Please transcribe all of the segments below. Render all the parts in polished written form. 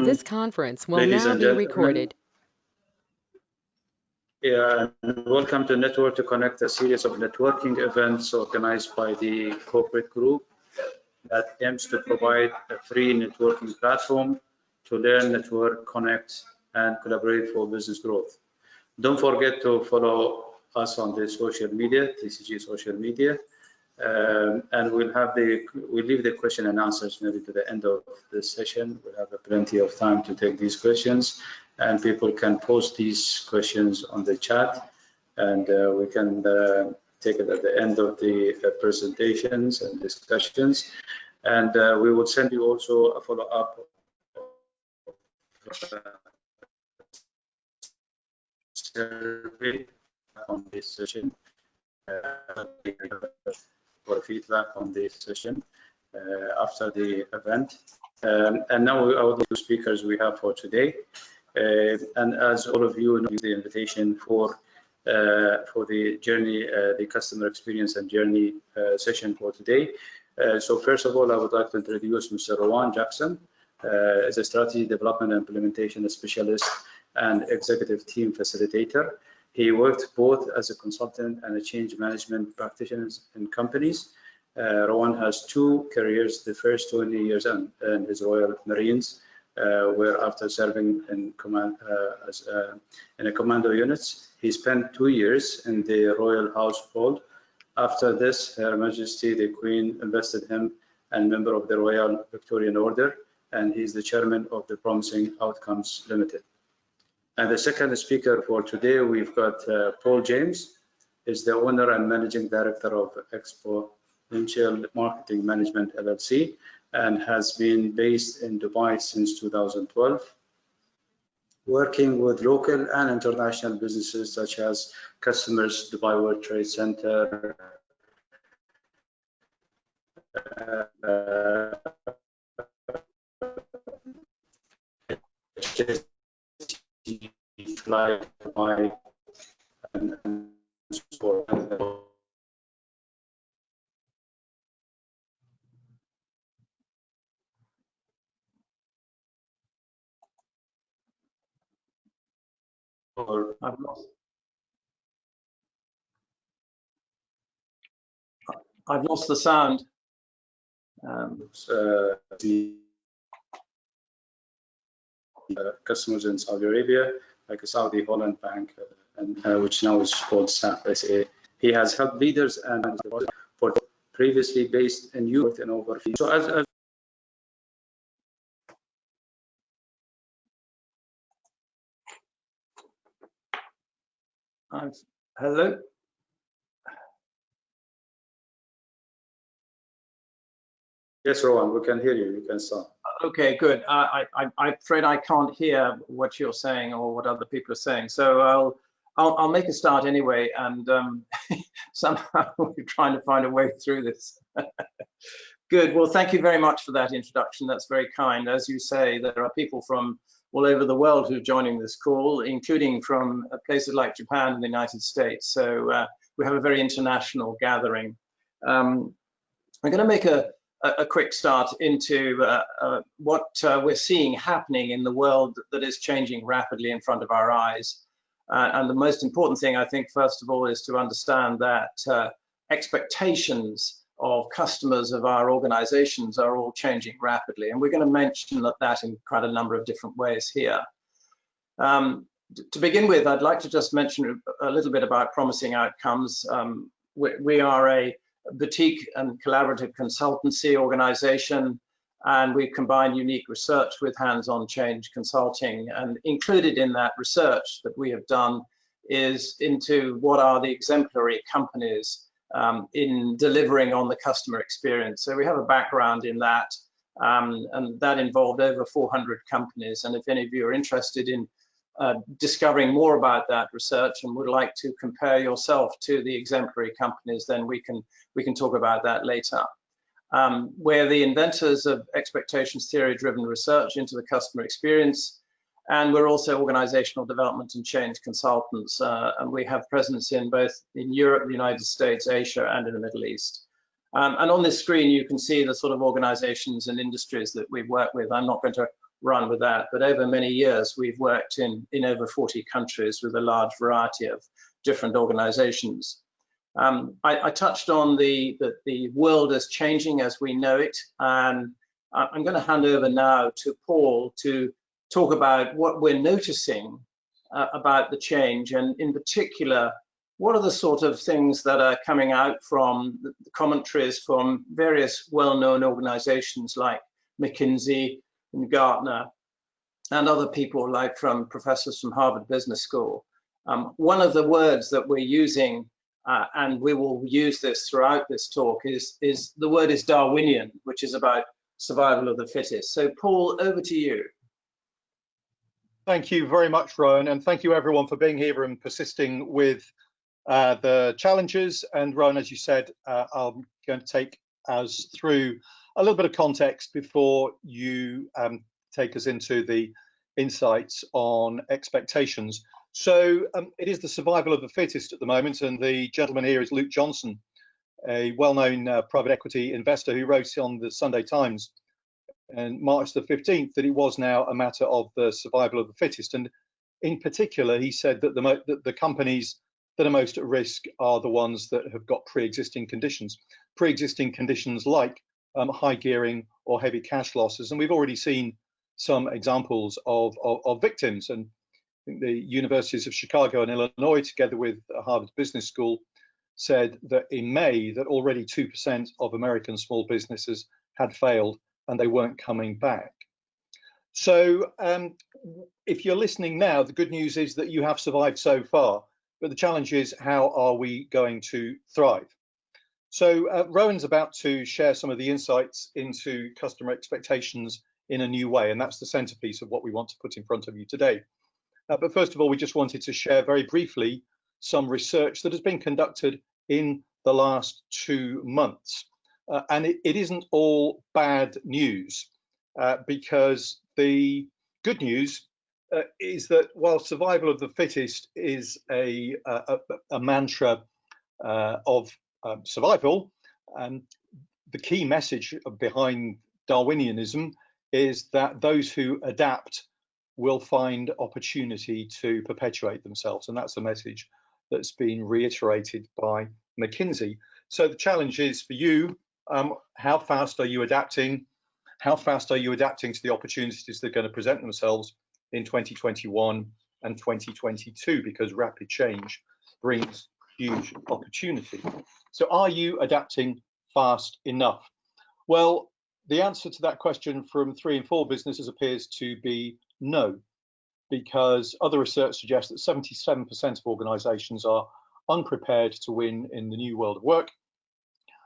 This conference will Ladies now and be gentlemen. recorded. Yeah, and welcome to Network to Connect, a series of networking events organized by the corporate group that aims to provide a free networking platform to learn, network, connect, and collaborate for business growth. Don't forget to follow us on the social media, TCG social media, and we'll leave the question and answers maybe to the end of this session. We'll have plenty of time to take these questions, and people can post these questions on the chat, and we can take it at the end of the presentations and discussions. And we will send you also a follow-up survey on this session for feedback on this session after the event. And now our two speakers we have for today. And as all of you know, the invitation for the journey, the customer experience and journey session for today. So first of all, I would like to introduce Mr. Rowan Jackson as a strategy development and implementation specialist and executive team facilitator. He worked both as a consultant and a change management practitioner in companies. Rowan has two careers, the first 20 years in his Royal Marines, where after serving in a commando units, he spent 2 years in the royal household. After this, Her Majesty the Queen invested him and member of the Royal Victorian Order, and he's the chairman of the Promising Outcomes Limited. And the second speaker for today, we've got Paul James, is the owner and managing director of Exponential Marketing Management LLC, and has been based in Dubai since 2012, working with local and international businesses such as customers, Dubai World Trade Center, Fly Dubai, and so on. I've lost the sound. Customers in Saudi Arabia, like a Saudi Holland Bank, and which now is called SAP SA. He has helped leaders and for previously based in Europe and overseas. So hello. Yes, Rowan, we can hear you. You can start. Okay, good. I'm afraid I can't hear what you're saying or what other people are saying. So I'll make a start anyway, and somehow we're trying to find a way through this. Good. Well, thank you very much for that introduction. That's very kind. As you say, there are people from all over the world who are joining this call, including from places like Japan and the United States. So we have a very international gathering. I'm going to make a quick start into what we're seeing happening in the world that is changing rapidly in front of our eyes. And the most important thing, I think, first of all, is to understand that expectations of customers of our organizations are all changing rapidly. And we're going to mention that in quite a number of different ways here. To begin with, I'd like to just mention a little bit about Promising Outcomes. We are a boutique and collaborative consultancy organization, and we combine unique research with hands-on change consulting. And included in that research that we have done is into what are the exemplary companies in delivering on the customer experience. So we have a background in that, and that involved over 400 companies. And if any of you are interested in discovering more about that research and would like to compare yourself to the exemplary companies, then we can talk about that later. We're the inventors of expectations theory-driven research into the customer experience, and we're also organizational development and change consultants, and we have presence in both in Europe, the United States, Asia, and in the Middle East. And on this screen, you can see the sort of organizations and industries that we work with. I'm not going to run with that. But over many years, we've worked in over 40 countries with a large variety of different organizations. I touched on the world is changing as we know it, and I'm going to hand over now to Paul to talk about what we're noticing about the change, and in particular, what are the sort of things that are coming out from the commentaries from various well-known organizations like McKinsey and Gartner and other people like from professors from Harvard Business School. One of the words that we're using, and we will use this throughout this talk, is the word is Darwinian, which is about survival of the fittest. So Paul, over to you. Thank you very much, Rowan, and thank you everyone for being here and persisting with the challenges. And Rowan, as you said, I'm going to take us through a little bit of context before you take us into the insights on expectations. So it is the survival of the fittest at the moment, and the gentleman here is Luke Johnson, a well-known private equity investor who wrote on the Sunday Times on March the 15th that it was now a matter of the survival of the fittest. And in particular, he said that the companies that are most at risk are the ones that have got pre-existing conditions like high gearing or heavy cash losses. And we've already seen some examples of victims. And I think the universities of Chicago and Illinois, together with Harvard Business School, said that in May that already 2% of American small businesses had failed and they weren't coming back. So if you're listening now, the good news is that you have survived so far, but the challenge is, how are we going to thrive? So Rowan's about to share some of the insights into customer expectations in a new way, and that's the centerpiece of what we want to put in front of you today. But first of all, we just wanted to share very briefly some research that has been conducted in the last 2 months. And it isn't all bad news, because the good news is that while survival of the fittest is a mantra of survival, the key message behind Darwinianism is that those who adapt will find opportunity to perpetuate themselves. And that's a message that's been reiterated by McKinsey. So the challenge is for you, how fast are you adapting? How fast are you adapting to the opportunities that are going to present themselves in 2021 and 2022? Because rapid change brings huge opportunity. So are you adapting fast enough? Well, the answer to that question from 3 in 4 businesses appears to be no, because other research suggests that 77% of organizations are unprepared to win in the new world of work,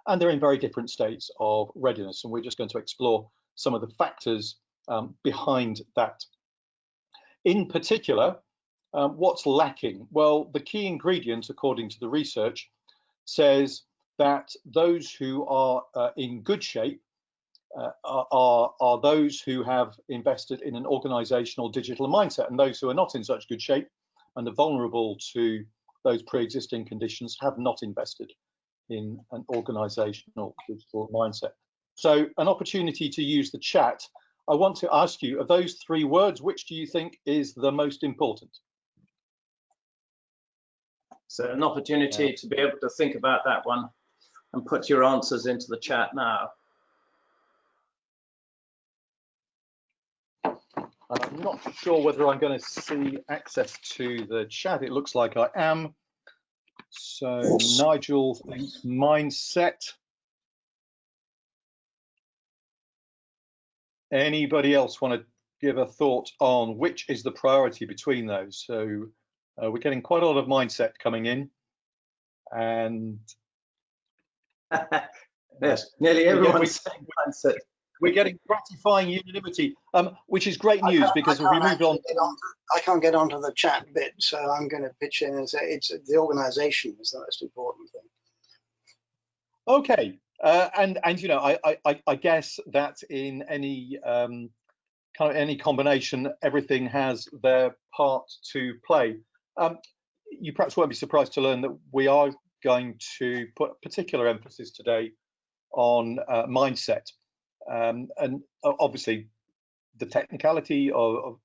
and they're in very different states of readiness. And we're just going to explore some of the factors behind that. In particular, what's lacking? Well, the key ingredient, according to the research, says that those who are in good shape are those who have invested in an organizational digital mindset, and those who are not in such good shape and are vulnerable to those pre-existing conditions have not invested in an organizational digital mindset. So an opportunity to use the chat. I want to ask you, of those 3 words, which do you think is the most important? So an opportunity to be able to think about that one and put your answers into the chat now. I'm not sure whether I'm going to see access to the chat. It looks like I am. So Nigel thinks mindset. Anybody else want to give a thought on which is the priority between those? So we're getting quite a lot of mindset coming in, and yes, nearly everyone's saying mindset. We're getting gratifying unanimity, which is great news, because if we moved on, I can't get onto the chat bit, so I'm going to pitch in and say it's the organisation is the most important thing. Okay, and you know, I guess that in any kind of any combination, everything has their part to play. You perhaps won't be surprised to learn that we are going to put particular emphasis today on mindset. And obviously the technicality and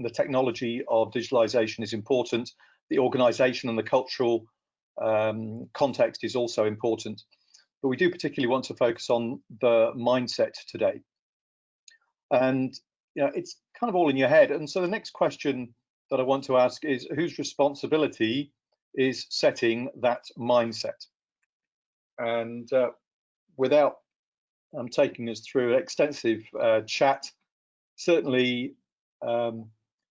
the technology of digitalization is important. The organization and the cultural context is also important. But we do particularly want to focus on the mindset today. And it's kind of all in your head. And so the next question that I want to ask is, whose responsibility is setting that mindset? And without taking us through an extensive chat, certainly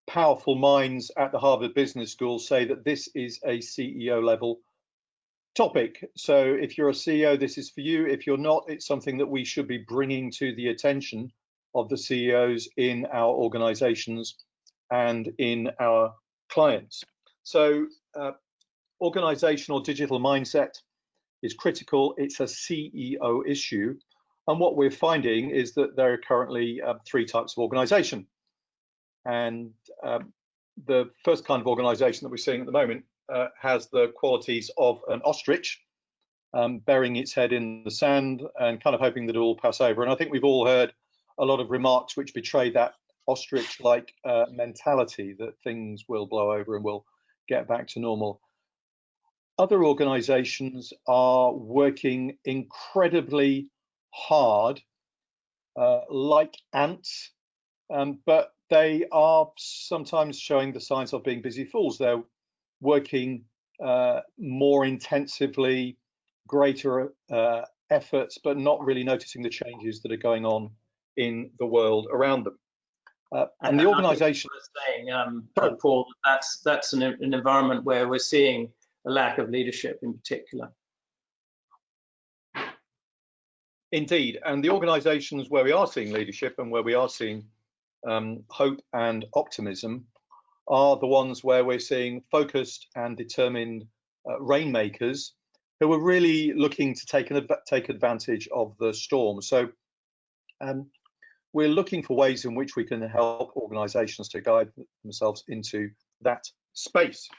powerful minds at the Harvard Business School say that this is a CEO level topic. So if you're a CEO, this is for you. If you're not, it's something that we should be bringing to the attention of the CEOs in our organizations and in our clients. So organizational digital mindset is critical. It's a CEO issue. And what we're finding is that there are currently three types of organization. And the first kind of organization that we're seeing at the moment has the qualities of an ostrich, burying its head in the sand and kind of hoping that it will pass over. And I think we've all heard a lot of remarks which betray that ostrich-like mentality, that things will blow over and we'll get back to normal. Other organizations are working incredibly hard, like ants, but they are sometimes showing the signs of being busy fools. They're working more intensively, greater efforts, but not really noticing the changes that are going on in the world around them. And the organisation, Paul, that's an environment where we're seeing a lack of leadership in particular. Indeed, and the organisations where we are seeing leadership and where we are seeing hope and optimism are the ones where we're seeing focused and determined rainmakers who are really looking to take advantage of the storm. So we're looking for ways in which we can help organisations to guide themselves into that space.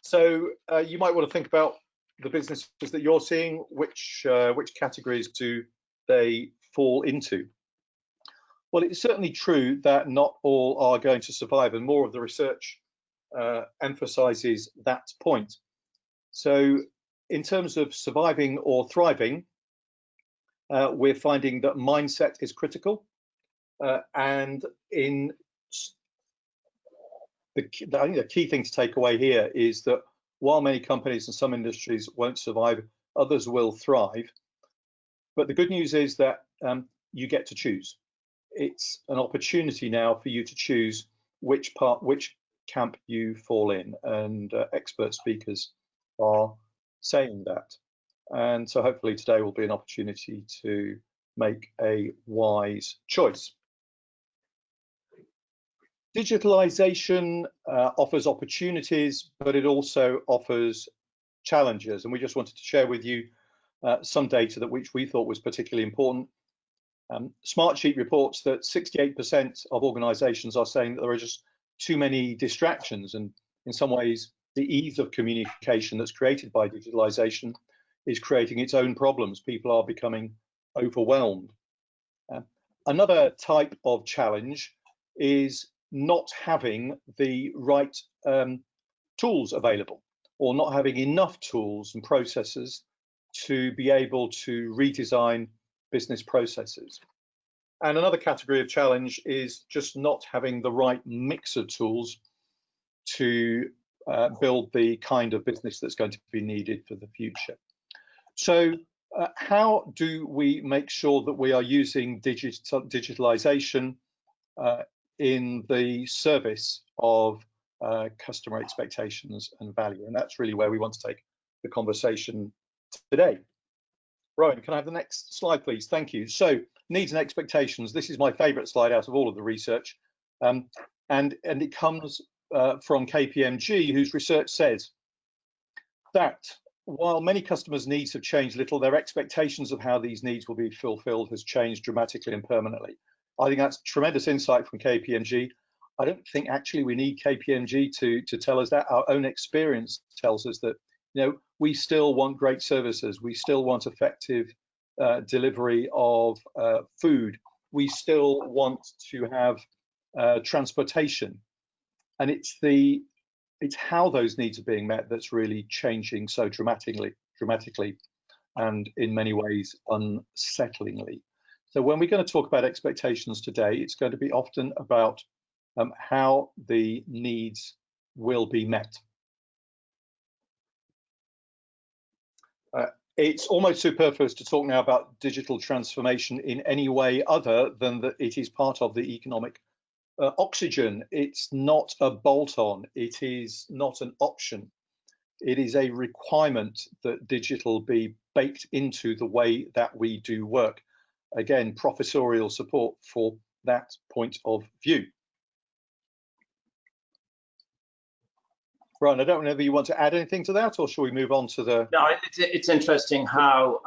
So you might want to think about the businesses that you're seeing, which categories do they fall into? Well, it's certainly true that not all are going to survive, and more of the research emphasizes that point. So in terms of surviving or thriving, we're finding that mindset is critical, and in I think the key thing to take away here is that while many companies and some industries won't survive, others will thrive. But the good news is that you get to choose. It's an opportunity now for you to choose which camp you fall in, and expert speakers are saying that. And so hopefully today will be an opportunity to make a wise choice. Digitalization offers opportunities, but it also offers challenges. And we just wanted to share with you some data which we thought was particularly important. Smartsheet reports that 68% of organizations are saying that there are just too many distractions, and in some ways the ease of communication that's created by digitalization is creating its own problems. People are becoming overwhelmed. Another type of challenge is not having the right tools available, or not having enough tools and processes to be able to redesign business processes. And another category of challenge is just not having the right mix of tools to build the kind of business that's going to be needed for the future. So how do we make sure that we are using digitalization in the service of customer expectations and value? And that's really where we want to take the conversation today. Rowan, can I have the next slide, please? Thank you. So needs and expectations. This is my favorite slide out of all of the research. And it comes from KPMG, whose research says that while many customers' needs have changed little, their expectations of how these needs will be fulfilled has changed dramatically and permanently. I think that's tremendous insight from KPMG. I don't think actually we need KPMG to tell us that. Our own experience tells us that, you know, we still want great services. We still want effective delivery of food we still want to have transportation, and it's how those needs are being met that's really changing so dramatically, and in many ways unsettlingly. So when we're going to talk about expectations today, it's going to be often about how the needs will be met. It's almost superfluous to talk now about digital transformation in any way other than that it is part of the economic oxygen. It's not a bolt-on. It is not an option. It is a requirement that digital be baked into the way that we do work. Again, professorial support for that point of view. Rowan, I don't know whether you want to add anything to that, or shall we move on to the... No, it's interesting how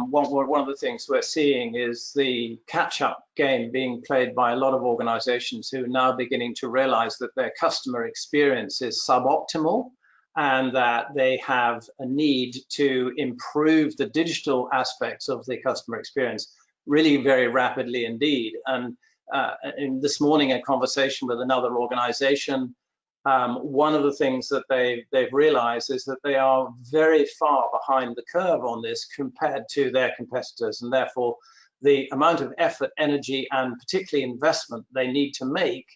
one of the things we're seeing is the catch-up game being played by a lot of organizations who are now beginning to realize that their customer experience is suboptimal, and that they have a need to improve the digital aspects of the customer experience really very rapidly indeed. And in this morning, a conversation with another organization, one of the things that they've realized is that they are very far behind the curve on this compared to their competitors, and therefore the amount of effort, energy, and particularly investment they need to make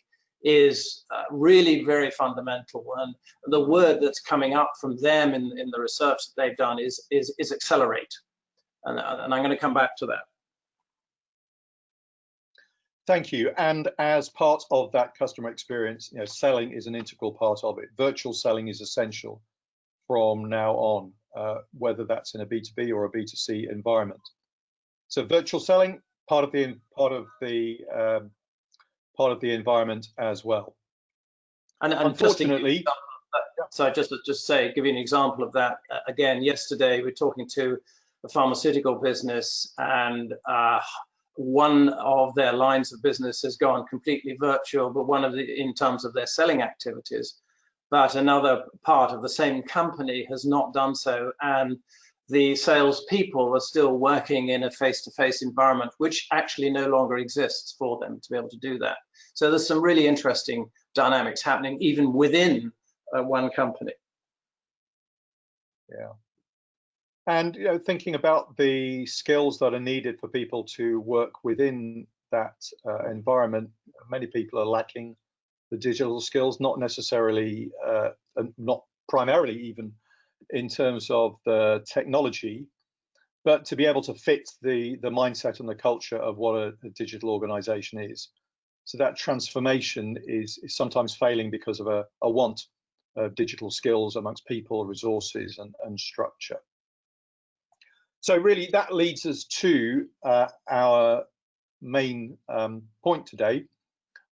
is really very fundamental. And the word that's coming up from them in the research that they've done is accelerate. And I'm going to come back to that. Thank you. And as part of that customer experience, selling is an integral part of it. Virtual selling is essential from now on, whether that's in a B2B or a B2C environment. So virtual selling, part of the environment as well. And unfortunately, so just give you an example of that. Again, yesterday we're talking to a pharmaceutical business, and one of their lines of business has gone completely virtual, but in terms of their selling activities, but another part of the same company has not done so, and the salespeople are still working in a face-to-face environment, which actually no longer exists for them to be able to do that. So there's some really interesting dynamics happening even within one company. Yeah. And thinking about the skills that are needed for people to work within that environment, many people are lacking the digital skills, not necessarily, not primarily even in terms of the technology, but to be able to fit the mindset and the culture of what a digital organization is. So that transformation is sometimes failing because of a want of digital skills amongst people, resources, and structure. So really that leads us to our main point today,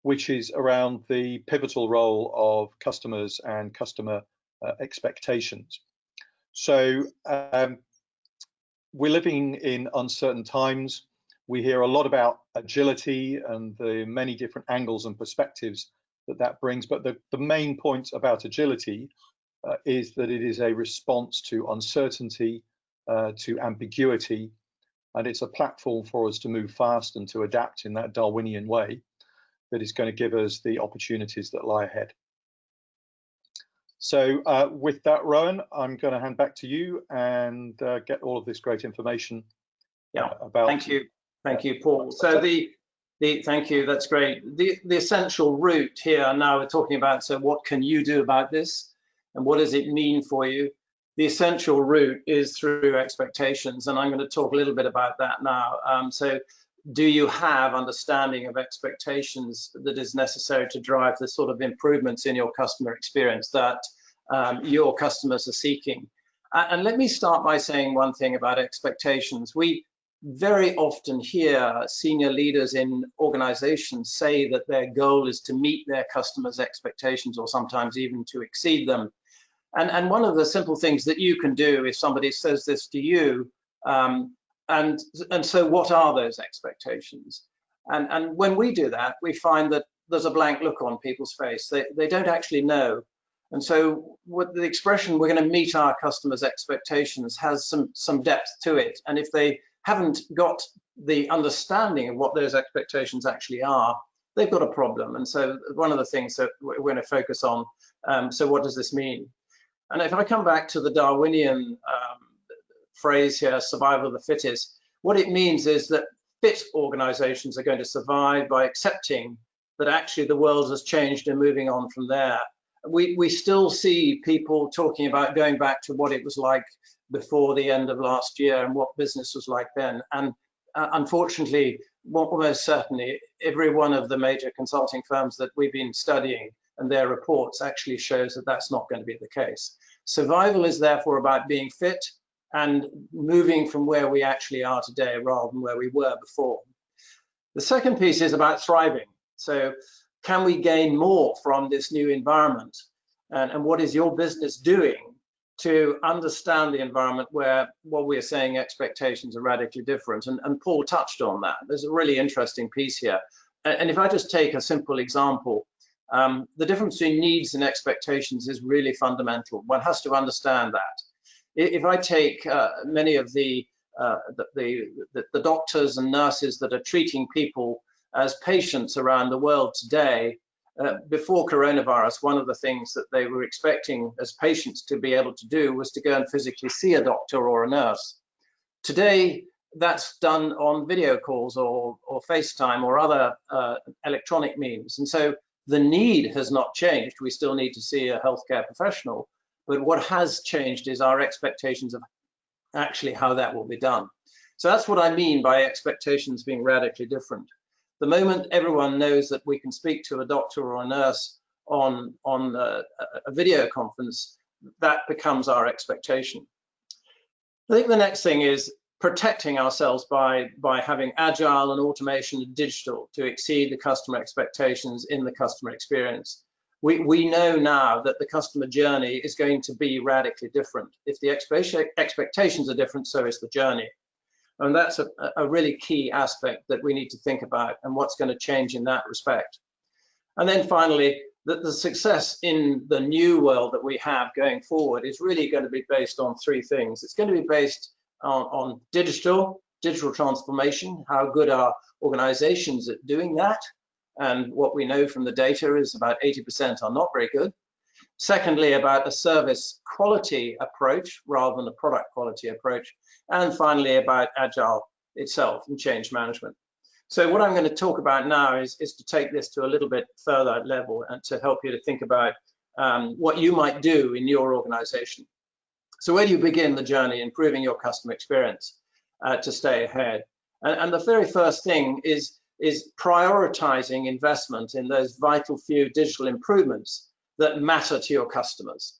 which is around the pivotal role of customers and customer expectations. So we're living in uncertain times. We hear a lot about agility and the many different angles and perspectives that brings, but the main point about agility is that it is a response to uncertainty, to ambiguity, and it's a platform for us to move fast and to adapt in that Darwinian way that is going to give us the opportunities that lie ahead. So with that, Rowan, I'm going to hand back to you and get all of this great information. About. Thank you, Paul. So thank you. That's great. The essential route here. Now we're talking about, so what can you do about this, and what does it mean for you? The essential route is through expectations, and I'm going to talk a little bit about that now. So do you have understanding of expectations that is necessary to drive the sort of improvements in your customer experience that your customers are seeking? And let me start by saying one thing about expectations. We very often hear senior leaders in organizations say that their goal is to meet their customers' expectations, or sometimes even to exceed them. And one of the simple things that you can do if somebody says this to you, and so what are those expectations? And when we do that, we find that there's a blank look on people's face. They don't actually know. And so what the expression, we're going to meet our customers' expectations, has some depth to it. And if they haven't got the understanding of what those expectations actually are, they've got a problem. And so one of the things that we're going to focus on, so what does this mean? And if I come back to the Darwinian phrase here, survival of the fittest, what it means is that fit organizations are going to survive by accepting that actually the world has changed and moving on from there. We still see people talking about going back to what it was like before the end of last year and what business was like then. And unfortunately, almost certainly, every one of the major consulting firms that we've been studying and their reports actually shows that that's not going to be the case. Survival is therefore about being fit and moving from where we actually are today rather than where we were before. The second piece is about thriving. So can we gain more from this new environment? And what is your business doing to understand the environment where what we're saying expectations are radically different? And Paul touched on that. There's a really interesting piece here. And if I just take a simple example, the difference between needs and expectations is really fundamental. One has to understand that. If I take many of the doctors and nurses that are treating people as patients around the world today, before coronavirus, one of the things that they were expecting as patients to be able to do was to go and physically see a doctor or a nurse. Today, that's done on video calls or FaceTime or other electronic means. And so the need has not changed. We still need to see a healthcare professional. But what has changed is our expectations of actually how that will be done. So that's what I mean by expectations being radically different. The moment everyone knows that we can speak to a doctor or a nurse on a video conference, that becomes our expectation. I think the next thing is protecting ourselves by having agile and automation and digital to exceed the customer expectations in the customer experience. We know now that the customer journey is going to be radically different. If the expectations are different, so is the journey. And that's a really key aspect that we need to think about and what's going to change in that respect. And then finally, the success in the new world that we have going forward is really going to be based on three things. It's going to be based on digital transformation, how good are organizations at doing that. And what we know from the data is about 80% are not very good. Secondly, about a service quality approach rather than a product quality approach. And finally, about agile itself and change management. So what I'm going to talk about now is to take this to a little bit further level and to help you to think about what you might do in your organization. So where do you begin the journey improving your customer experience to stay ahead? And the very first thing is prioritizing investment in those vital few digital improvements that matter to your customers.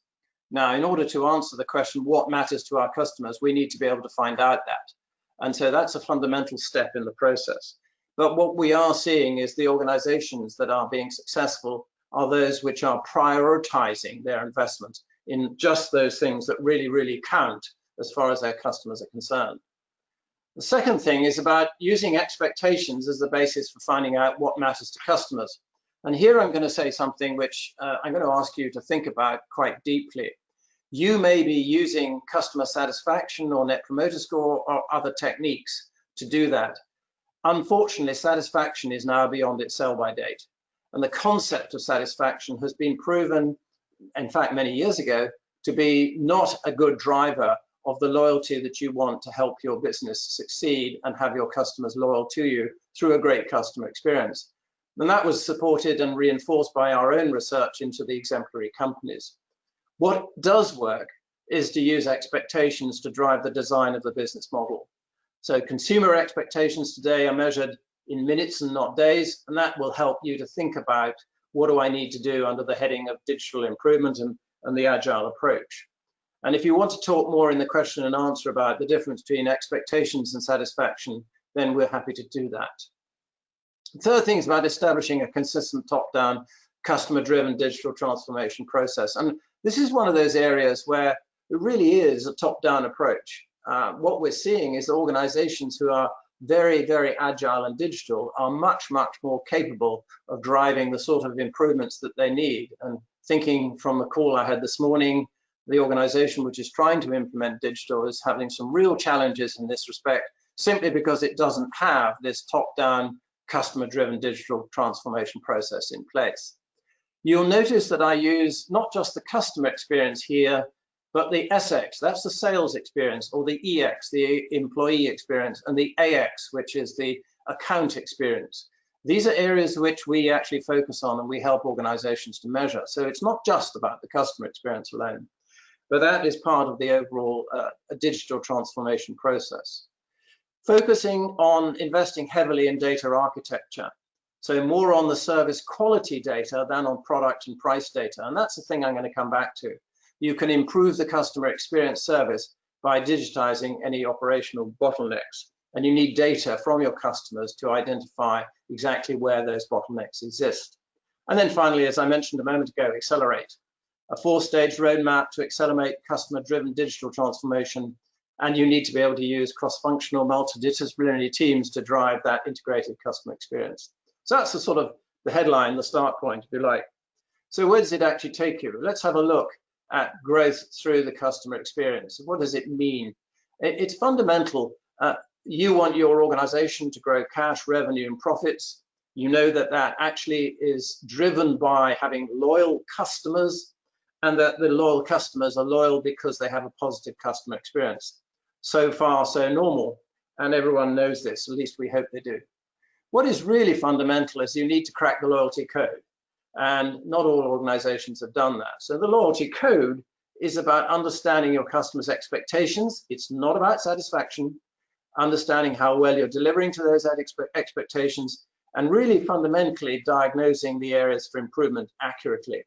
Now, in order to answer the question, what matters to our customers, we need to be able to find out that. And so that's a fundamental step in the process. But what we are seeing is the organizations that are being successful are those which are prioritizing their investment in just those things that really, really count as far as their customers are concerned. The second thing is about using expectations as the basis for finding out what matters to customers. And here I'm going to say something which I'm going to ask you to think about quite deeply. You may be using customer satisfaction or Net Promoter Score or other techniques to do that. Unfortunately, satisfaction is now beyond its sell-by date. And the concept of satisfaction has been proven, in fact, many years ago, to be not a good driver of the loyalty that you want to help your business succeed and have your customers loyal to you through a great customer experience. And that was supported and reinforced by our own research into the exemplary companies. What does work is to use expectations to drive the design of the business model. So consumer expectations today are measured in minutes and not days, and that will help you to think about what do I need to do under the heading of digital improvement and the agile approach. And if you want to talk more in the question and answer about the difference between expectations and satisfaction, then we're happy to do that. The third thing is about establishing a consistent top-down, customer-driven digital transformation process. And this is one of those areas where it really is a top-down approach. What we're seeing is organizations who are very, very agile and digital are much, much more capable of driving the sort of improvements that they need. And thinking from a call I had this morning, the organization which is trying to implement digital is having some real challenges in this respect. simply because it doesn't have this top-down customer-driven digital transformation process in place. You'll notice that I use not just the customer experience here, but the SX, that's the sales experience, or the EX, the employee experience, and the AX, which is the account experience. These are areas which we actually focus on and we help organizations to measure. So it's not just about the customer experience alone, but that is part of the overall digital transformation process. Focusing on investing heavily in data architecture. So more on the service quality data than on product and price data. And that's the thing I'm going to come back to. You can improve the customer experience service by digitizing any operational bottlenecks. And you need data from your customers to identify exactly where those bottlenecks exist. And then finally, as I mentioned a moment ago, accelerate. A 4-stage roadmap to accelerate customer-driven digital transformation. And you need to be able to use cross-functional, multidisciplinary teams to drive that integrated customer experience. So that's the sort of the headline, the start point, if you like. So where does it actually take you? Let's have a look at growth through the customer experience. What does it mean? It's fundamental. You want your organization to grow cash, revenue, and profits. You know that that actually is driven by having loyal customers, and that the loyal customers are loyal because they have a positive customer experience. So far, so normal, and everyone knows this, at least we hope they do. What is really fundamental is you need to crack the loyalty code, and not all organizations have done that. So the loyalty code is about understanding your customers' expectations. It's not about satisfaction. Understanding how well you're delivering to those expectations, and really fundamentally diagnosing the areas for improvement accurately.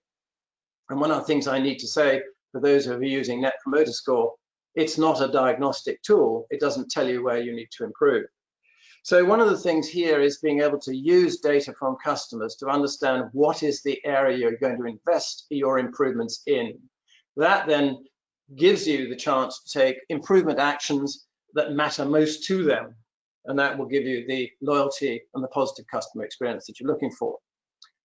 And one of the things I need to say for those of you using Net Promoter Score, it's not a diagnostic tool. It doesn't tell you where you need to improve. So one of the things here is being able to use data from customers to understand what is the area you're going to invest your improvements in. That then gives you the chance to take improvement actions that matter most to them, and that will give you the loyalty and the positive customer experience that you're looking for.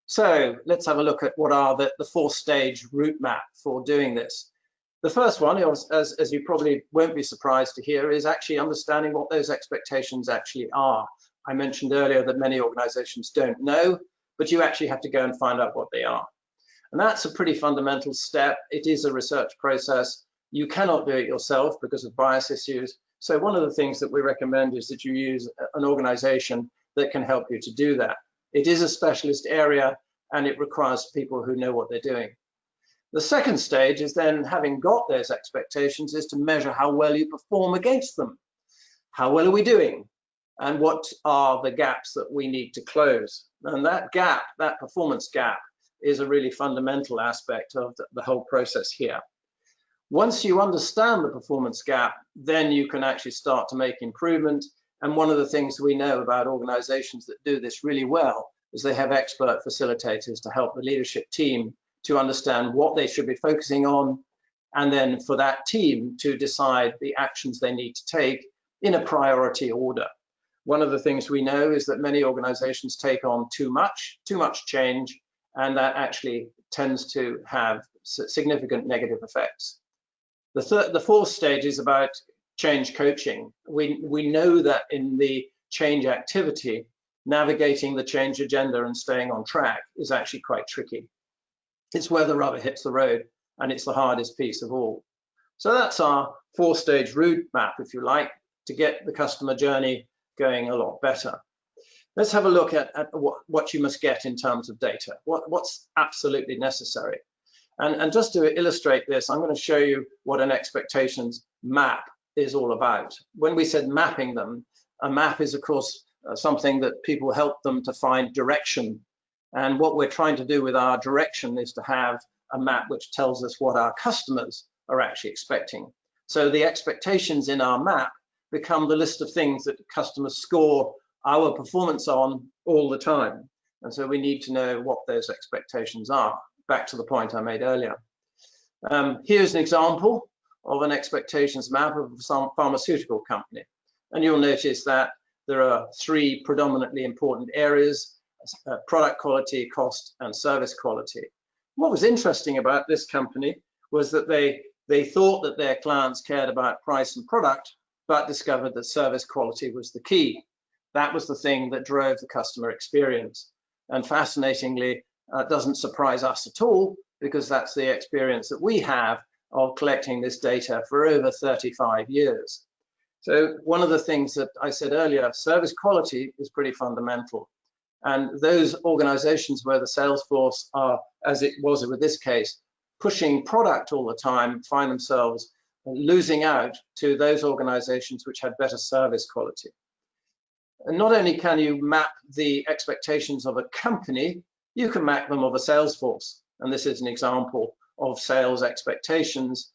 So let's have a look at what are the 4-stage route map for doing this. The first one, as you probably won't be surprised to hear, is actually understanding what those expectations actually are. I mentioned earlier that many organizations don't know, but you actually have to go and find out what they are. And that's a pretty fundamental step. It is a research process. You cannot do it yourself because of bias issues. So one of the things that we recommend is that you use an organization that can help you to do that. It is a specialist area and it requires people who know what they're doing. The second stage is then, having got those expectations, is to measure how well you perform against them. How well are we doing? And what are the gaps that we need to close? And that gap, that performance gap, is a really fundamental aspect of the whole process here. Once you understand the performance gap, then you can actually start to make improvement. And one of the things we know about organizations that do this really well is they have expert facilitators to help the leadership team to understand what they should be focusing on, and then for that team to decide the actions they need to take in a priority order. One of the things we know is that many organizations take on too much change, and that actually tends to have significant negative effects. The 4th stage is about change coaching. We know that in the change activity, navigating the change agenda and staying on track is actually quite tricky. It's where the rubber hits the road, and it's the hardest piece of all. So that's our 4-stage route map, if you like, to get the customer journey going a lot better. Let's have a look at what you must get in terms of data, what's absolutely necessary. And just to illustrate this, I'm going to show you what an expectations map is all about. When we said mapping them, a map is, of course, something that people help them to find direction. And what we're trying to do with our direction is to have a map which tells us what our customers are actually expecting. So the expectations in our map become the list of things that customers score our performance on all the time. And so we need to know what those expectations are. Back to the point I made earlier. Here's an example of an expectations map of some pharmaceutical company. And you'll notice that there are 3 predominantly important areas: product quality, cost, and service quality. What was interesting about this company was that they thought that their clients cared about price and product, but discovered that service quality was the key. That was the thing that drove the customer experience. And fascinatingly, doesn't surprise us at all, because that's the experience that we have of collecting this data for over 35 years. So one of the things that I said earlier, service quality is pretty fundamental. And those organizations where the sales force are, as it was with this case, pushing product all the time, find themselves losing out to those organizations which had better service quality. And not only can you map the expectations of a company, you can map them of a sales force. And this is an example of sales expectations,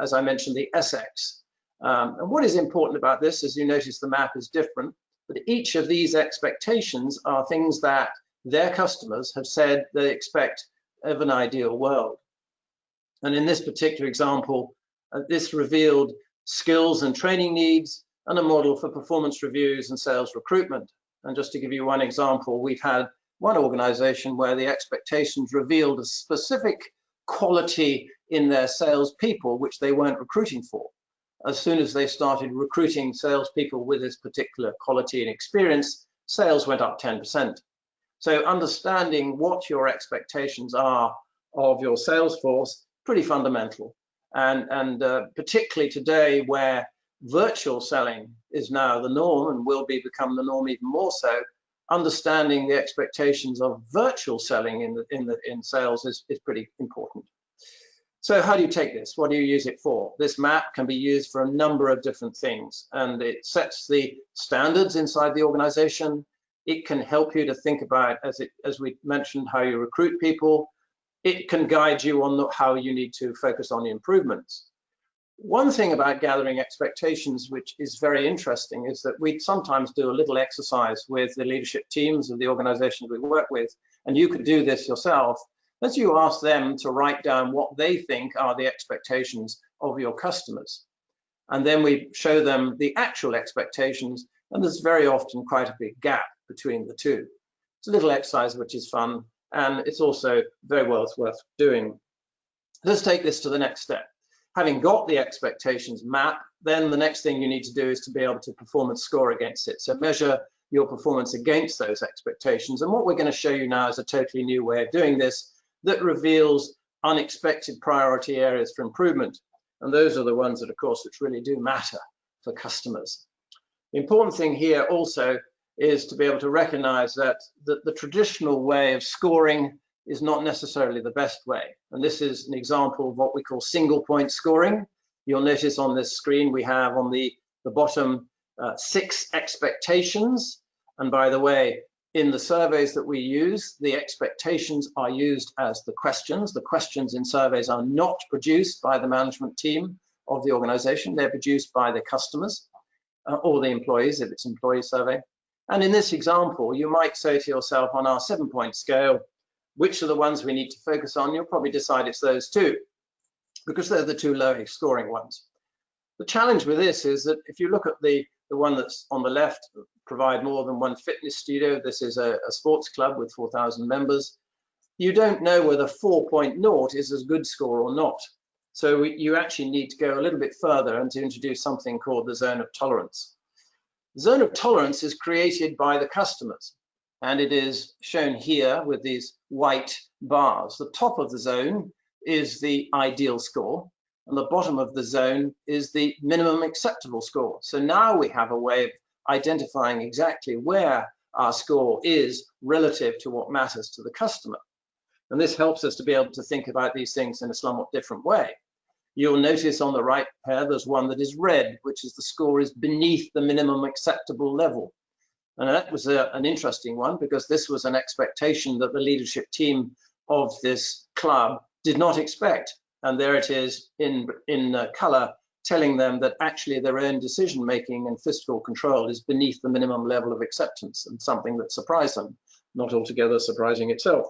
as I mentioned, the SX. And what is important about this, as you notice, the map is different, but each of these expectations are things that their customers have said they expect of an ideal world. And in this particular example, this revealed skills and training needs and a model for performance reviews and sales recruitment. And just to give you one example, we've had one organization where the expectations revealed a specific quality in their salespeople which they weren't recruiting for. As soon as they started recruiting salespeople with this particular quality and experience, sales went up 10%. So understanding what your expectations are of your sales force, pretty fundamental. And particularly today, where virtual selling is now the norm and will become the norm even more so, understanding the expectations of virtual selling in sales is pretty important. So how do you take this? What do you use it for? This map can be used for a number of different things, and it sets the standards inside the organization. It can help you to think about, as we mentioned, how you recruit people. It can guide you on how you need to focus on the improvements. One thing about gathering expectations, which is very interesting, is that we sometimes do a little exercise with the leadership teams of the organizations we work with, and you could do this yourself, as you ask them to write down what they think are the expectations of your customers. And then we show them the actual expectations, and there's very often quite a big gap between the two. It's a little exercise which is fun, and it's also very well worth doing. Let's take this to the next step. Having got the expectations map, then the next thing you need to do is to be able to performance score against it. So measure your performance against those expectations. And what we're going to show you now is a totally new way of doing this that reveals unexpected priority areas for improvement. And those are the ones that, of course, which really do matter for customers. The important thing here also is to be able to recognize that the traditional way of scoring is not necessarily the best way. And this is an example of what we call single point scoring. You'll notice on this screen we have on the bottom 6 expectations. And by the way, in the surveys that we use, the expectations are used as the questions. The questions in surveys are not produced by the management team of the organization. They're produced by the customers or the employees if it's an employee survey. And in this example, you might say to yourself, on our 7-point scale, which are the ones we need to focus on? You'll probably decide it's those two, because they're the two lowest scoring ones. The challenge with this is that if you look at the one that's on the left, provide more than one fitness studio, this is a sports club with 4,000 members, you don't know whether 4.0 is a good score or not. So you actually need to go a little bit further and to introduce something called the zone of tolerance. The zone of tolerance is created by the customers, and it is shown here with these white bars. The top of the zone is the ideal score, and the bottom of the zone is the minimum acceptable score. So now we have a way of identifying exactly where our score is relative to what matters to the customer. And this helps us to be able to think about these things in a somewhat different way. You'll notice on the right here, there's one that is red, which is the score is beneath the minimum acceptable level. And that was an interesting one, because this was an expectation that the leadership team of this club did not expect. And there it is in color, telling them that actually their own decision making and fiscal control is beneath the minimum level of acceptance, and something that surprised them, not altogether surprising itself.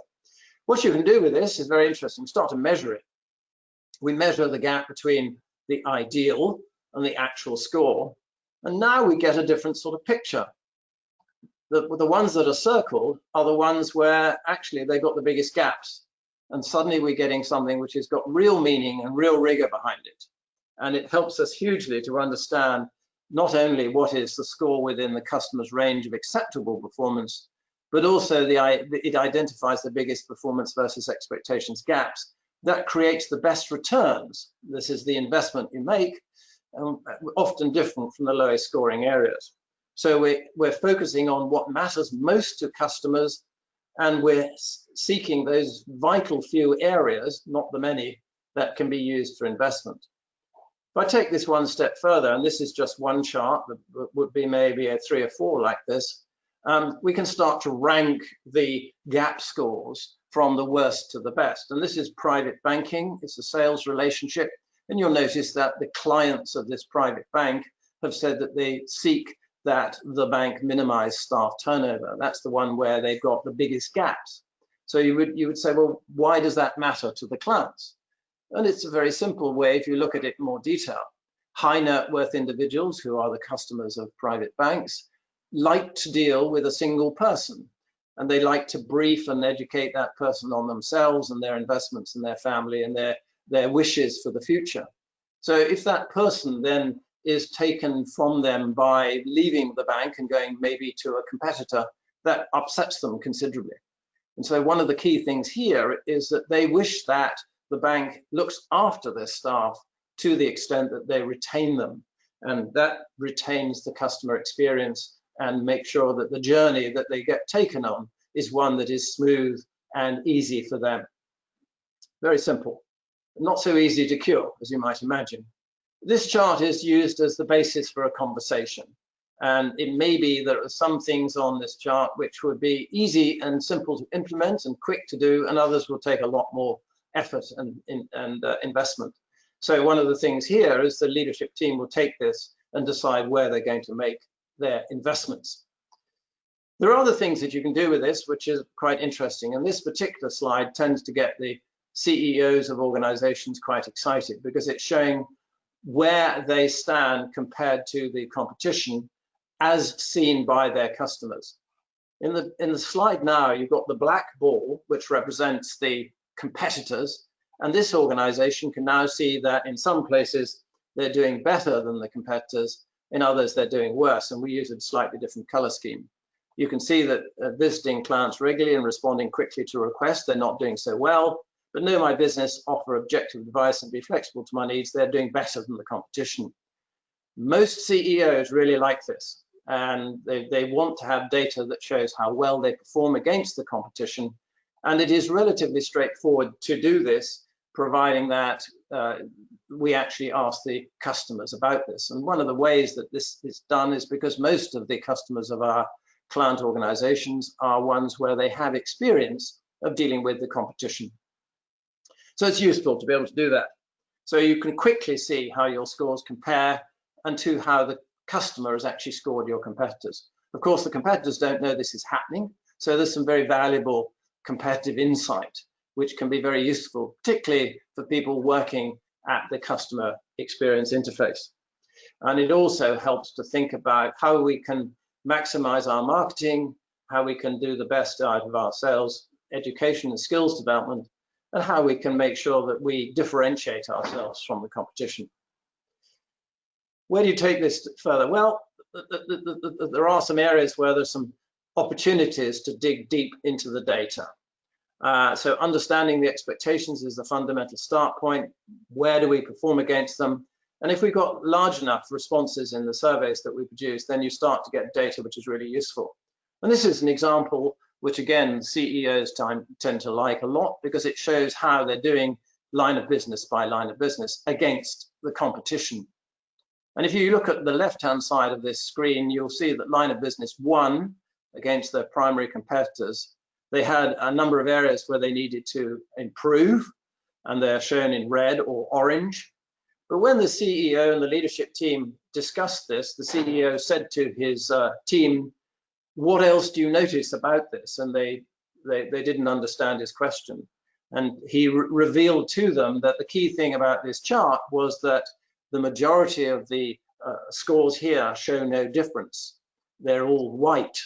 What you can do with this is very interesting. Start to measure it. We measure the gap between the ideal and the actual score, and now we get a different sort of picture. The ones that are circled are the ones where actually they got the biggest gaps, and suddenly we're getting something which has got real meaning and real rigor behind it. And it helps us hugely to understand not only what is the score within the customer's range of acceptable performance, but also it identifies the biggest performance versus expectations gaps. That creates the best returns. This is the investment you make, often different from the lowest scoring areas. So we're focusing on what matters most to customers, and we're seeking those vital few areas, not the many, that can be used for investment. If I take this one step further, and this is just one chart, that would be maybe a 3 or 4 like this, we can start to rank the gap scores from the worst to the best. And this is private banking, it's a sales relationship. And you'll notice that the clients of this private bank have said that they seek that the bank minimize staff turnover. That's the one where they've got the biggest gaps. So you would say, well, why does that matter to the clients? And it's a very simple way if you look at it in more detail. High net worth individuals, who are the customers of private banks, like to deal with a single person, and they like to brief and educate that person on themselves and their investments and their family and their wishes for the future. So if that person then is taken from them by leaving the bank and going maybe to a competitor, that upsets them considerably. And so one of the key things here is that they wish that the bank looks after their staff to the extent that they retain them, and that retains the customer experience and make sure that the journey that they get taken on is one that is smooth and easy for them. Very simple. Not so easy to cure, as you might imagine. This chart is used as the basis for a conversation. And it may be there are some things on this chart which would be easy and simple to implement and quick to do, and others will take a lot more effort and investment. So one of the things here is the leadership team will take this and decide where they're going to make their investments. There are other things that you can do with this, which is quite interesting. And this particular slide tends to get the CEOs of organizations quite excited because it's showing where they stand compared to the competition as seen by their customers. In the slide now, you've got the black ball, which represents the competitors, and this organization can now see that in some places they're doing better than the competitors, in others they're doing worse, and we use a slightly different color scheme. You can see that visiting clients regularly and responding quickly to requests, they're not doing so well, but know my business, offer objective advice and be flexible to my needs, they're doing better than the competition. Most CEOs really like this, and they want to have data that shows how well they perform against the competition, and it is relatively straightforward to do this, providing that we actually ask the customers about this. And one of the ways that this is done is because most of the customers of our client organizations are ones where they have experience of dealing with the competition. So it's useful to be able to do that. So you can quickly see how your scores compare and to how the customer has actually scored your competitors. Of course, the competitors don't know this is happening, so there's some very valuable competitive insight, which can be very useful, particularly for people working at the customer experience interface. And it also helps to think about how we can maximize our marketing, how we can do the best out of our sales, education and skills development, and how we can make sure that we differentiate ourselves from the competition. Where do you take this further? Well, there are some areas where there's some opportunities to dig deep into the data. So understanding the expectations is the fundamental start point. Where do we perform against them? And if we've got large enough responses in the surveys that we produce, then you start to get data which is really useful. And this is an example which, again, CEOs tend to like a lot because it shows how they're doing line of business by line of business against the competition. And if you look at the left-hand side of this screen, you'll see that line of business 1 against their primary competitors, they had a number of areas where they needed to improve, and they're shown in red or orange. But when the CEO and the leadership team discussed this, the CEO said to his team, what else do you notice about this? And they didn't understand his question. And he revealed to them that the key thing about this chart was that the majority of the scores here show no difference. They're all white.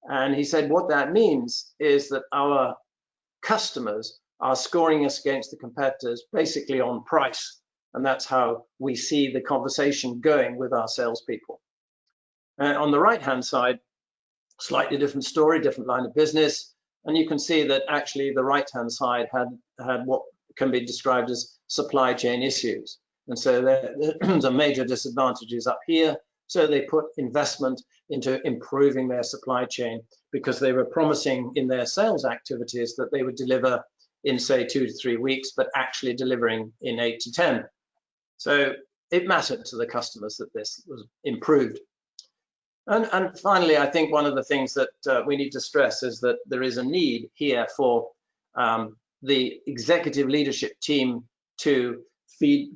And he said what that means is that our customers are scoring us against the competitors basically on price. And that's how we see the conversation going with our salespeople. On the right-hand side, slightly different story, different line of business. And you can see that actually the right-hand side had what can be described as supply chain issues. And so there's a major disadvantages up here. So they put investment into improving their supply chain because they were promising in their sales activities that they would deliver in, say, 2 to 3 weeks, but actually delivering in 8 to 10. So it mattered to the customers that this was improved. And finally, I think one of the things that we need to stress is that there is a need here for the executive leadership team to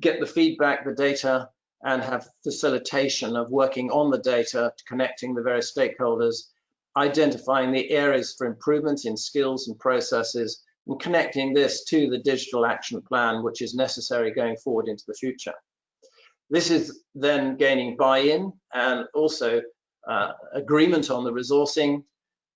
get the feedback, the data, and have facilitation of working on the data, connecting the various stakeholders, identifying the areas for improvement in skills and processes, and connecting this to the digital action plan, which is necessary going forward into the future. This is then gaining buy-in and also agreement on the resourcing.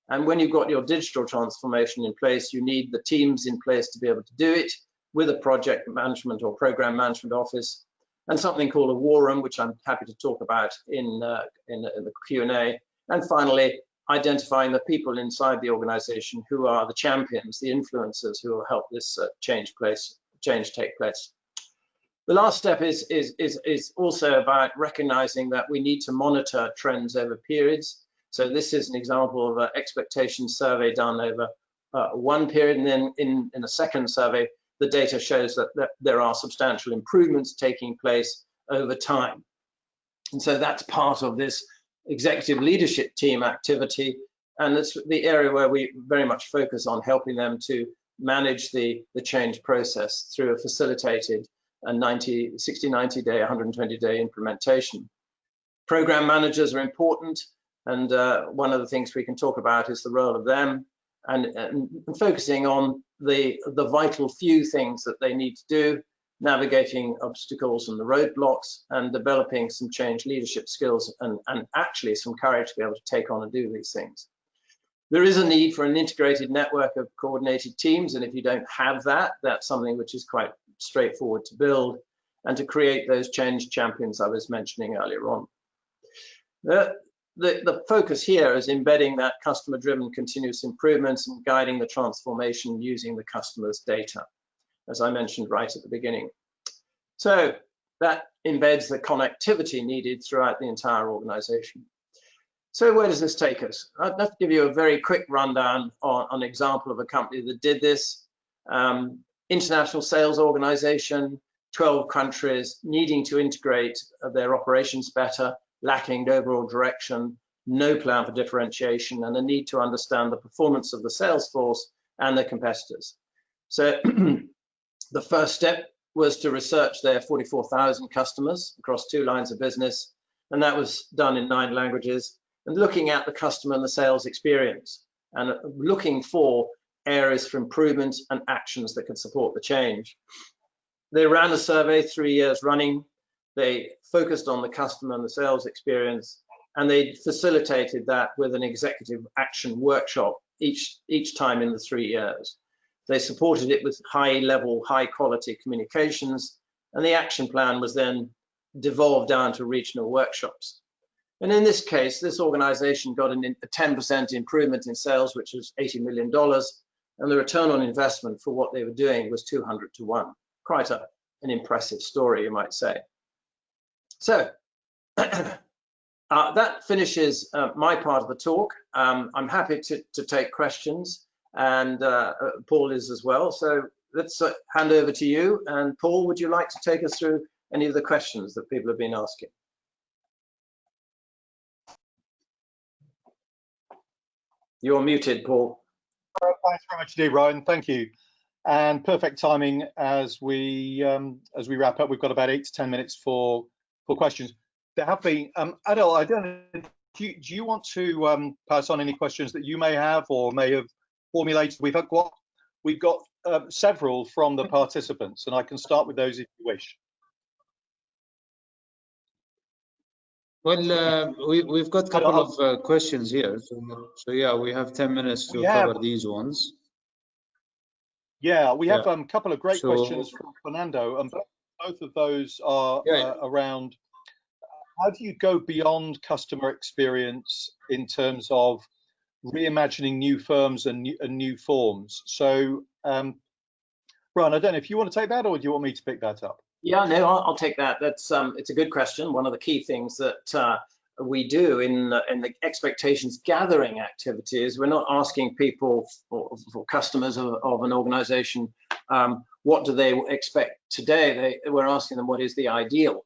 And when you've got your digital transformation in place, you need the teams in place to be able to do it with a project management or program management office, and something called a war room, which I'm happy to talk about in the Q&A. And finally, identifying the people inside the organization who are the champions, the influencers who will help this change take place. The last step is also about recognizing that we need to monitor trends over periods. So this is an example of an expectation survey done over one period, and then in a second survey, the data shows that there are substantial improvements taking place over time. And so that's part of this executive leadership team activity, and it's the area where we very much focus on helping them to manage the change process through a facilitated 60, 90 day, 120 day implementation. Program managers are important, and one of the things we can talk about is the role of them, and focusing on the vital few things that they need to do, navigating obstacles and the roadblocks, and developing some change leadership skills and actually some courage to be able to take on and do these things. There is a need for an integrated network of coordinated teams, and if you don't have that, that's something which is quite straightforward to build, and to create those change champions I was mentioning earlier on. The focus here is embedding that customer-driven continuous improvements and guiding the transformation using the customer's data, as I mentioned right at the beginning. So that embeds the connectivity needed throughout the entire organization. So where does this take us? I'd like to give you a very quick rundown on an example of a company that did this. International sales organization, 12 countries, needing to integrate their operations better, lacking overall direction, no plan for differentiation, and a need to understand the performance of the sales force and their competitors. So the first step was to research their 44,000 customers across 2 lines of business, and that was done in 9 languages, and looking at the customer and the sales experience, and looking for areas for improvement and actions that could support the change. They ran a survey 3 years running. They focused on the customer and the sales experience, and they facilitated that with an executive action workshop each time in the 3 years. They supported it with high-level, high-quality communications, and the action plan was then devolved down to regional workshops. And in this case, this organization got a 10% improvement in sales, which was $80 million, and the return on investment for what they were doing was 200 to 1. Quite an impressive story, you might say. So that finishes my part of the talk. I'm happy to take questions, and Paul is as well. So let's hand over to you. And Paul, would you like to take us through any of the questions that people have been asking? You're muted, Paul. Thanks very much indeed, Ryan. Thank you. And perfect timing as we wrap up. We've got about 8 to 10 minutes for questions. There have been, Adel, I don't know, do you want to pass on any questions that you may have or may have formulated? We've got several from the participants, and I can start with those if you wish. Well, we've got a couple of questions here. So yeah, we have 10 minutes to cover these ones. Yeah, we have a couple of great questions from Fernando, and both of those are around how do you go beyond customer experience in terms of reimagining new firms and new forms. So, Brian, I don't know if you want to take that, or do you want me to pick that up? Yeah, no, I'll take that. That's it's a good question. One of the key things that we do in the expectations gathering activities, we're not asking people for customers of an organization what do they expect today. We're asking them what is the ideal,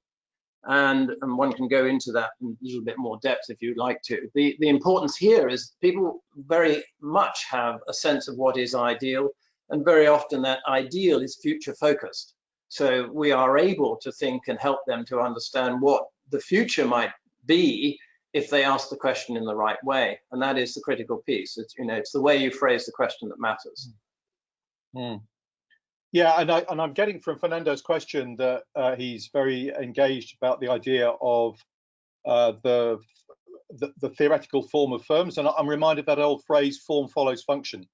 and one can go into that in a little bit more depth if you'd like to. The importance here is people very much have a sense of what is ideal, and very often that ideal is future focused. So we are able to think and help them to understand what the future might be if they ask the question in the right way, and that is the critical piece. It's, you know, it's the way you phrase the question that matters. Yeah, and I'm getting from Fernando's question that he's very engaged about the idea of the theoretical form of firms, and I'm reminded of that old phrase, form follows function.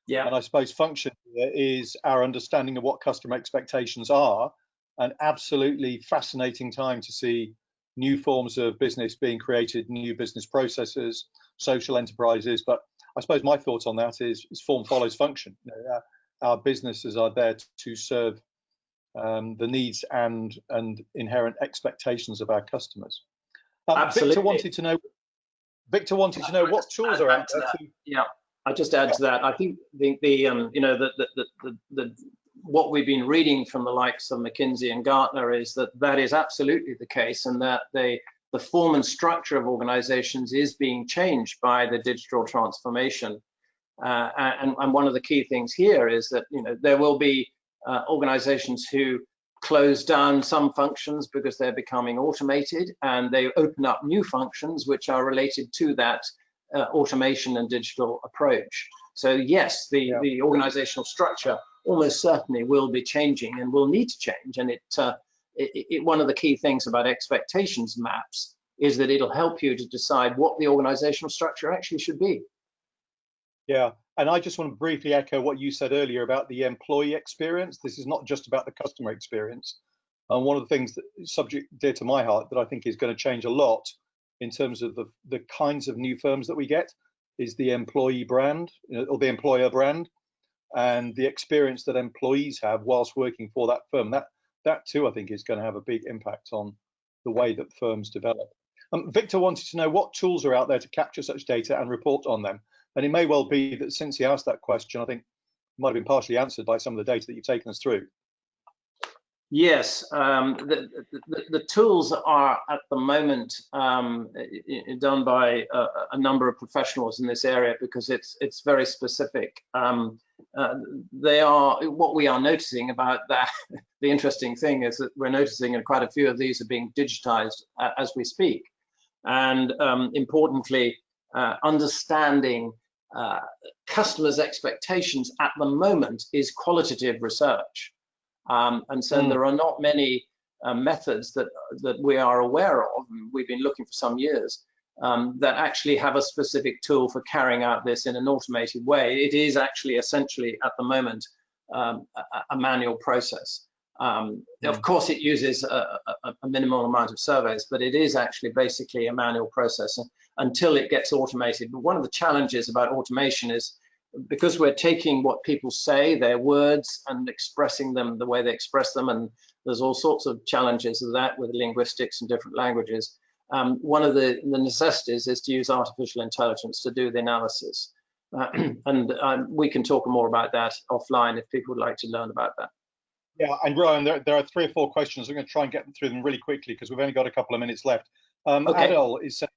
Yeah. And I suppose function is our understanding of what customer expectations are, an absolutely fascinating time to see new forms of business being created, new business processes, social enterprises. But I suppose my thoughts on that is form follows function. You know, our businesses are there to serve the needs and inherent expectations of our customers. Absolutely. Victor wanted to know what tools are out there. Yeah. I'll just add to that. I think you know, what we've been reading from the likes of McKinsey and Gartner is that is absolutely the case, and that the form and structure of organizations is being changed by the digital transformation. And one of the key things here is that, you know, there will be organizations who close down some functions because they're becoming automated, and they open up new functions which are related to that automation and digital approach. So yes, the organizational structure almost certainly will be changing and will need to change. And one of the key things about expectations maps is that it'll help you to decide what the organizational structure actually should be. Yeah, and I just want to briefly echo what you said earlier about the employee experience. This is not just about the customer experience. And one of the things that is subject dear to my heart that I think is going to change a lot in terms of the kinds of new firms that we get is the employee brand, or the employer brand, and the experience that employees have whilst working for that firm. That too, I think, is going to have a big impact on the way that firms develop. Victor wanted to know what tools are out there to capture such data and report on them. And it may well be that since he asked that question, I think it might have been partially answered by some of the data that you've taken us through. Yes, the tools are at the moment done by a number of professionals in this area because it's very specific. They are, what we are noticing about that, the interesting thing is that we're noticing that quite a few of these are being digitized as we speak. And importantly, understanding customers' expectations at the moment is qualitative research. And so there are not many methods that we are aware of, and we've been looking for some years, that actually have a specific tool for carrying out this in an automated way. It is actually essentially at the moment a manual process. Of course, it uses a minimal amount of surveys, but it is actually basically a manual process until it gets automated. But one of the challenges about automation is because we're taking what people say, their words, and expressing them the way they express them, and there's all sorts of challenges of that with linguistics and different languages. One of the necessities is to use artificial intelligence to do the analysis. And we can talk more about that offline if people would like to learn about that. Yeah, and Rowan, there are 3 or 4 questions. I'm going to try and get through them really quickly because we've only got a couple of minutes left. Okay. Adel is saying,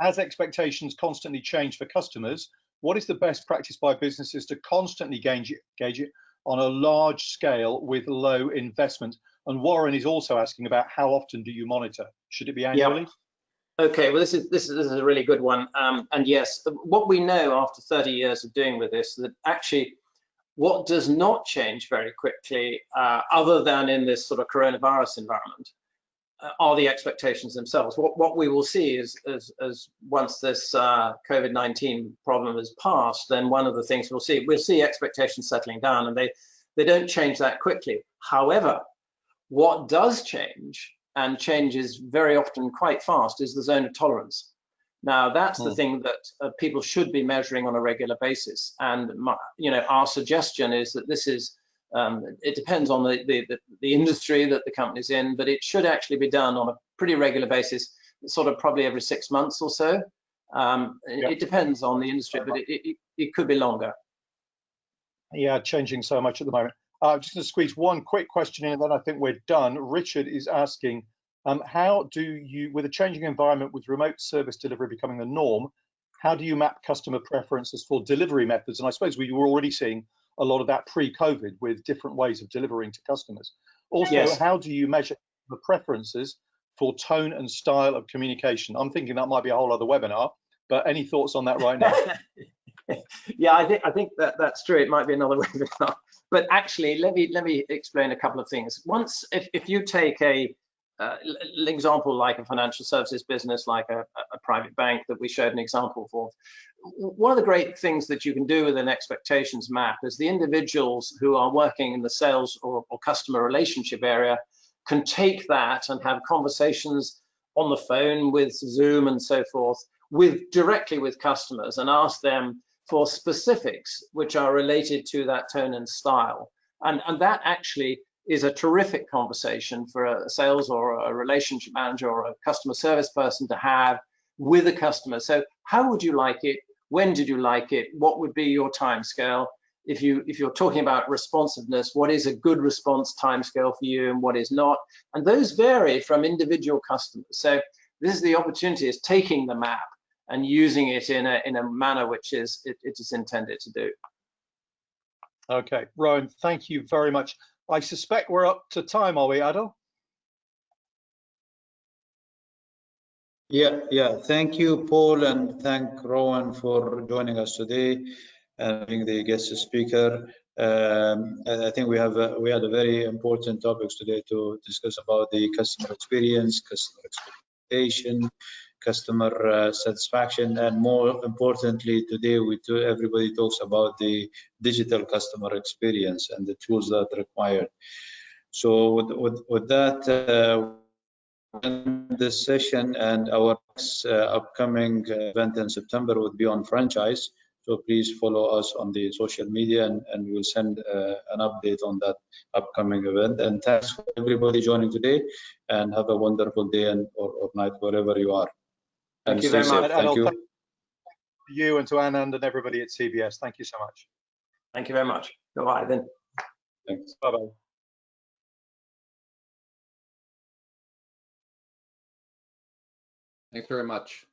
as expectations constantly change for customers, what is the best practice by businesses to constantly gauge it on a large scale with low investment? And Warren is also asking about how often do you monitor? Should it be annually? Yeah. Okay, well, this is a really good one. And yes, what we know after 30 years of doing with this, that actually what does not change very quickly, other than in this sort of coronavirus environment, are the expectations themselves. What we will see is once this COVID-19 problem is passed, then one of the things we'll see expectations settling down, and they don't change that quickly. However, What does change, and changes very often quite fast, is the zone of tolerance. Now, that's the thing that people should be measuring on a regular basis. And our suggestion is that this is, it depends on the industry that the company's in, but it should actually be done on a pretty regular basis, sort of probably every 6 months or so. It depends on the industry, but it could be longer. Yeah, changing so much at the moment. I'm just going to squeeze one quick question in, and then I think we're done. Richard is asking, how do you, with a changing environment with remote service delivery becoming the norm, how do you map customer preferences for delivery methods? And I suppose we were already seeing a lot of that pre-COVID with different ways of delivering to customers. Also, how do you measure the preferences for tone and style of communication? I'm thinking that might be a whole other webinar, but any thoughts on that right now? Yeah, I think that's true. It might be another webinar. But actually, let me explain a couple of things. Once, if you take an example like a financial services business, like a private bank that we showed an example for, one of the great things that you can do with an expectations map is the individuals who are working in the sales or customer relationship area can take that and have conversations on the phone with Zoom and so forth directly with customers and ask them for specifics which are related to that tone and style. And that actually is a terrific conversation for a sales or a relationship manager or a customer service person to have with a customer. So how would you like it? When did you like it? What would be your time scale? If you're talking about responsiveness, what is a good response time scale for you and what is not? And those vary from individual customers. So this is the opportunity, is taking the map and using it in a manner which it is intended to do. Okay, Rowan, thank you very much. I suspect we're up to time, are we, Adil? Yeah. Thank you, Paul, and thank Rowan for joining us today and being the guest speaker. I think we had a very important topics today to discuss about the customer experience, customer expectation, customer satisfaction, and more importantly, today everybody talks about the digital customer experience and the tools that are required. So with that, this session, and our next upcoming event in September would be on franchise. So please follow us on the social media, and we'll send an update on that upcoming event. And thanks for everybody joining today, and have a wonderful day or night wherever you are. Thank you very much. Thank you. To you and to Anand and everybody at CBS. Thank you so much. Thank you very much. Bye-bye then. Thanks. Bye-bye. Thanks very much.